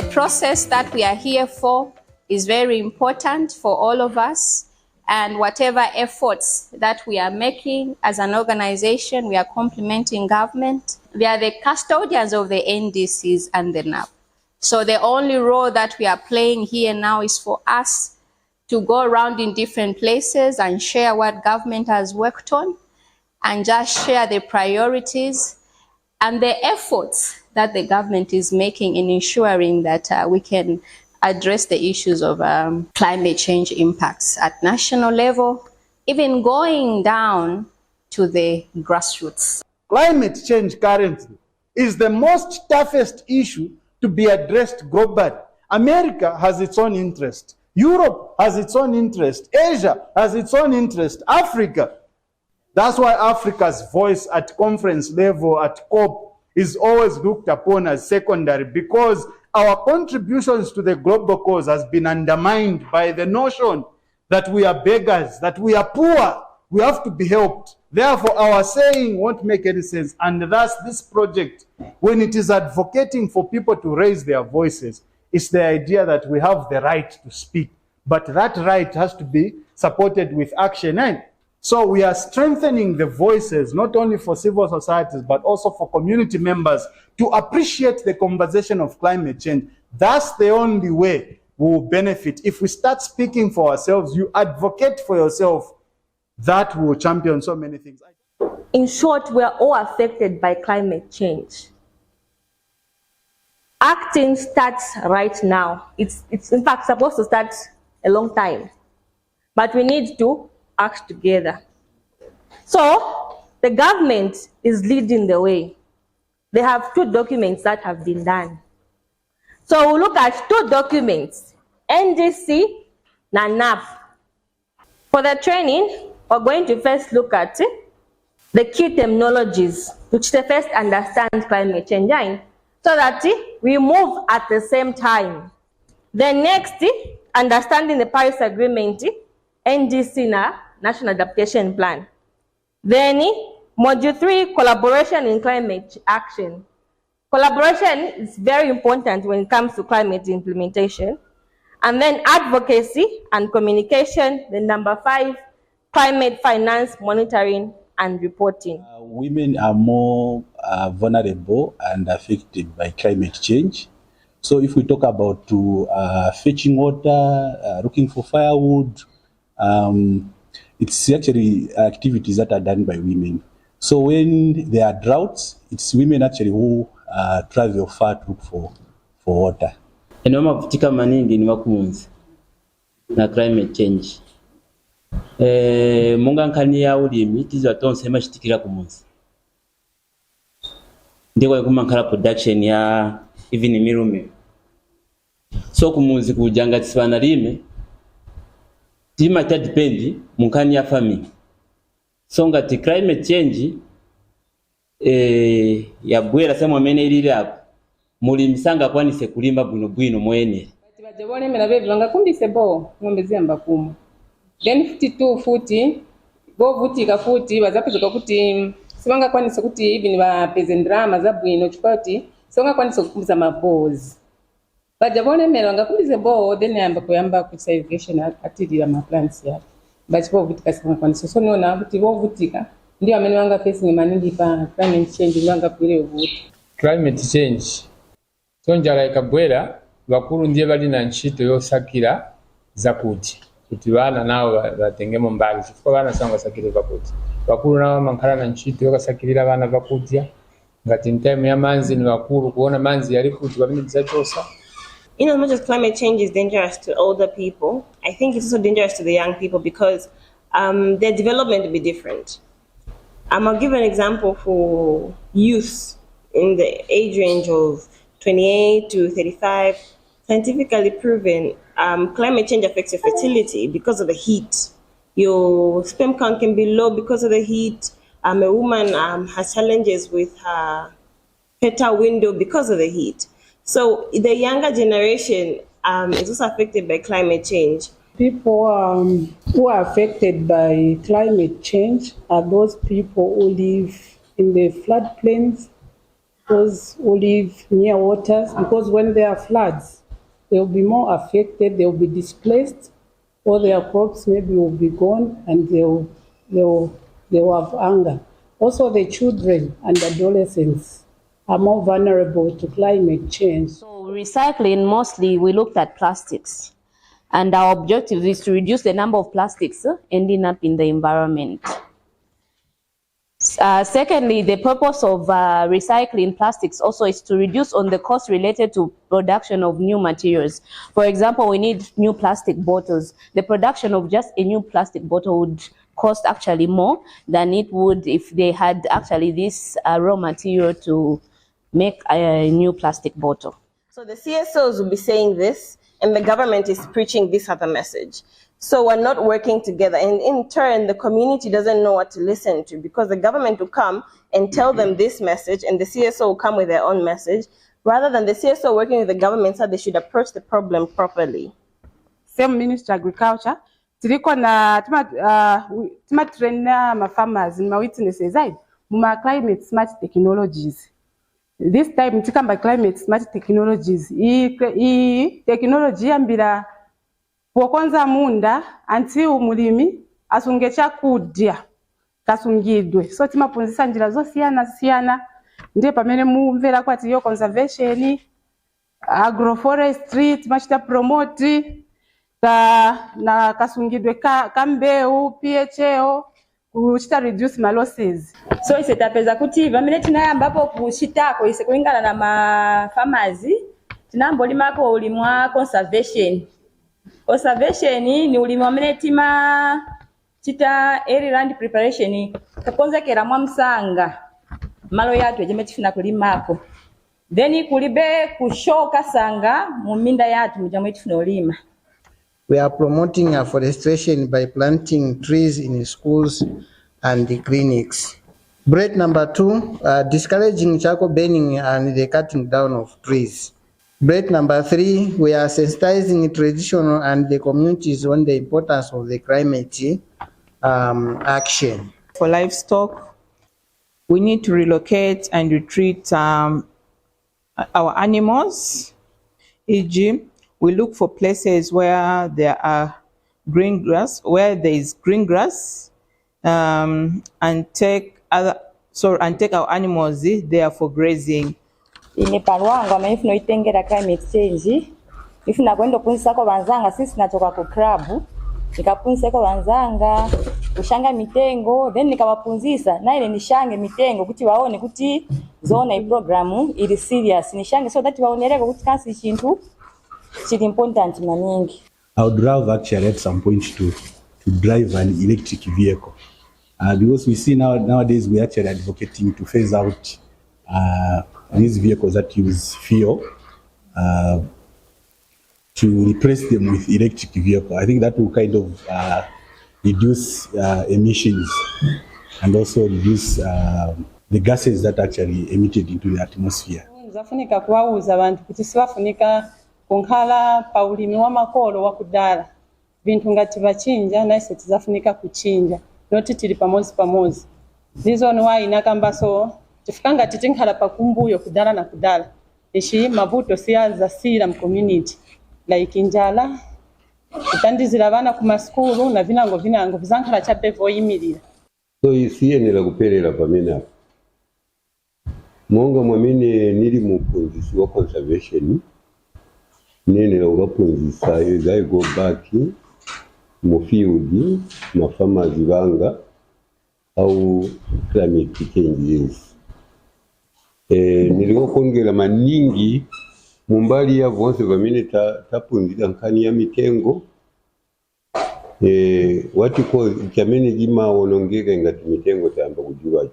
The process that we are here for is very important for all of us, and whatever efforts that we are making as an organization, we are complementing government. We are the custodians of the NDCs and the NAP. So the only role that we are playing here now is for us to go around in different places and share what government has worked on, and just share the priorities and the efforts that the government is making in ensuring that we can address the issues of climate change impacts at national level, even going down to the grassroots. Climate change currently is the most toughest issue to be addressed globally. America has its own interest. Europe has its own interest. Asia has its own interest. Africa. That's why Africa's voice at conference level, at COP, is always looked upon as secondary, because our contributions to the global cause has been undermined by the notion that we are beggars, that we are poor, we have to be helped. Therefore, our saying won't make any sense. And thus, this project, when it is advocating for people to raise their voices, it's the idea that we have the right to speak. But that right has to be supported with action. And so we are strengthening the voices, not only for civil societies, but also for community members to appreciate the conversation of climate change. That's the only way we will benefit. If we start speaking for ourselves, you advocate for yourself, that will champion so many things. In short, we are all affected by climate change. Acting starts right now. It's in fact supposed to start a long time, but we need to act together. So the government is leading the way. They have 2 documents that have been done. So we'll look at 2 documents, NDC and NAP. For the training, we're going to first look at the key terminologies, which they first understand climate change, so that we move at the same time. Then next, understanding the Paris Agreement, NDC na National Adaptation Plan. Then Module 3, collaboration in climate action. Collaboration is very important when it comes to climate implementation. And then advocacy and communication. Then number 5, climate finance, monitoring and reporting. Women are more vulnerable and affected by climate change. So if we talk about fetching water, looking for firewood, it's actually activities that are done by women. So when there are droughts, it's women actually who travel far to look for water. Enoma kutika maningi ni wakumunzi na climate change. Munga nkani ya ulimi tizo atonsema shitikira kumunzi. Ndiko kumankala production ya even mirume. So kumunzi kujanga tisana lime tima ta depend munkani ya farming. So ngati climate change ya bwera semwa mene ilili hapo. Mulimisanga kwanise kulimba bwino mwene. Bajabone melabe vanga kumbise bo ngombe ziamba kumu. Then 52 futi bo vutika futi bazapezoka kuti sibanga kwanise kuti even ba pezendrama za bwino chikoti songa kwanise kukuza mabozi. Bajabone melanga kumbise bo then yamba kuyamba ku irrigation atidira ma plants ya. Bachipo vutika sibanga kwanise so nona kuti bo vutika ndio amene wanga facing maningi pa climate change wanga kwire uvuti. Climate change sonjala ikabwera bakuru ndiye bali na nchito yosakira zakuti kuti bana nao batengemo mbali chifukwa bana sanga sakira bakuti bakuru nao mankala na nchito yokasakirira bana bakutya ngati time ya manzi ni bakuru kuona manzi yali kuti babini bizachosa. In as much as climate change is dangerous to older people, I think it's also dangerous to the young people because their development will be different. I'll give an example for youth in the age range of 28 to 35. Scientifically proven, climate change affects your fertility because of the heat. Your sperm count can be low because of the heat. A woman has challenges with her fertile window because of the heat. So the younger generation is also affected by climate change. People who are affected by climate change are those people who live in the floodplains, those who live near waters, because when there are floods, they'll be more affected, they'll be displaced, all their crops maybe will be gone, and they'll have hunger. Also, the children and adolescents are more vulnerable to climate change. So recycling, mostly we looked at plastics, and our objective is to reduce the number of plastics ending up in the environment. Secondly, the purpose of recycling plastics also is to reduce on the cost related to production of new materials. For example, we need new plastic bottles. The production of just a new plastic bottle would cost actually more than it would if they had actually this raw material to make a new plastic bottle. So the CSOs will be saying this, and the government is preaching this other message. So we're not working together, and in turn, the community doesn't know what to listen to, because the government will come and tell them this message, and the CSO will come with their own message, rather than the CSO working with the government, so they should approach the problem properly. Same Minister of Agriculture, tiliko na tima trainer ma farmers ma witnesses ai ma climate smart technologies. This time tikamba climate smart technologies. I technology yambira pokonza munda anti umulimi asunge chakudya kasungidwe. So timapunzisa njira zosiyana ndiye pamene mumvera kwati yo conservation, agroforestry timachita promote na kasungidwe kambeu PHO kuchita reduce my losses. So isetapeza kuti pamene tinayambapo kuchitako ise kulingana na ma farmers tinambolimako ulimwa conservation. Conservation ni ulimi wamene tima chita early land preparation kakonzekera mwa msanga malo yatu ejeme tifuna kulimako, then kulibe kushoka sanga mu minda yatu mujamwe tifuna ulima. We are promoting afforestation by planting trees in schools and the clinics. Bread number 2, discouraging charcoal burning and the cutting down of trees. Bread number 3, we are sensitizing traditional and the communities on the importance of the climate action. For livestock, we need to relocate and retreat our animals. E.g., we look for places where there are green grass, where there is green grass, and take our animals there for grazing. Ine Luangwa maifuna itengera climate change. Ifuna kwenda kunsako banzanga sisi natoka ku club. Nikapunseko banzanga kushanga mitengo, then nikawapunzisa na ile nishange mitengo kuti waone kuti zona i programu ili serious nishange so that waonereka kuti kasi chintu chili important maningi. I would love actually at some point to drive an electric vehicle, because we see nowadays we actually advocating to phase out these vehicles that use fuel, to replace them with electric vehicle. I think that will kind of reduce emissions and also reduce the gases that actually emitted into the atmosphere. Zafunika kuwauza abantu kuti sibafunika kunkhala paulimi wa makolo wa kudala bintu ngati bachinja naise tizafunika kuchinja noti tili pamozi reason why inakambaso tifukanga titinkhala pakumbuyo kudala na kudala ishi mavuto siyaza sira mu community like njala kutandizira bana ku maskulu na vinango bizankhala cha bevo yimirira. So isiyenera kuperera pamena monga mwamene nili mupunzisi wa conservation nenera ukapunzisa I go back mu field na farmers banga au climate changes. Niliwo kongera maningi mumbali ya vonse vamene tapunzira nkani ya mitengo watiko chamene jimaonongeka ngati mitengo tayamba kujuwa.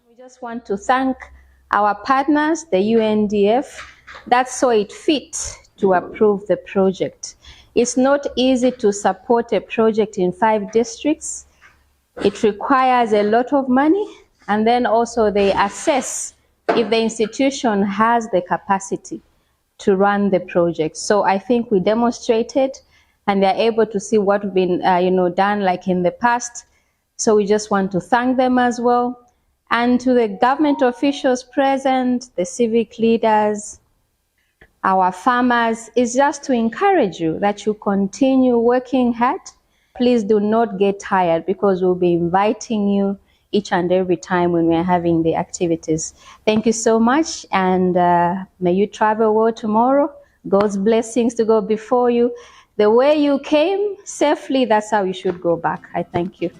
We just want to thank our partners, the UNDF, that saw it fit to approve the project. It's not easy to support a project in 5 districts. It requires a lot of money, and then also they assess if the institution has the capacity to run the project. So I think we demonstrated, and they're able to see what we've been done like in the past. So we just want to thank them as well. And to the government officials present, the civic leaders, our farmers, is just to encourage you that you continue working hard. Please do not get tired, because we'll be inviting you each and every time when we're having the activities. Thank you so much, and may you travel well tomorrow. God's blessings to go before you. The way you came safely, that's how you should go back. I thank you.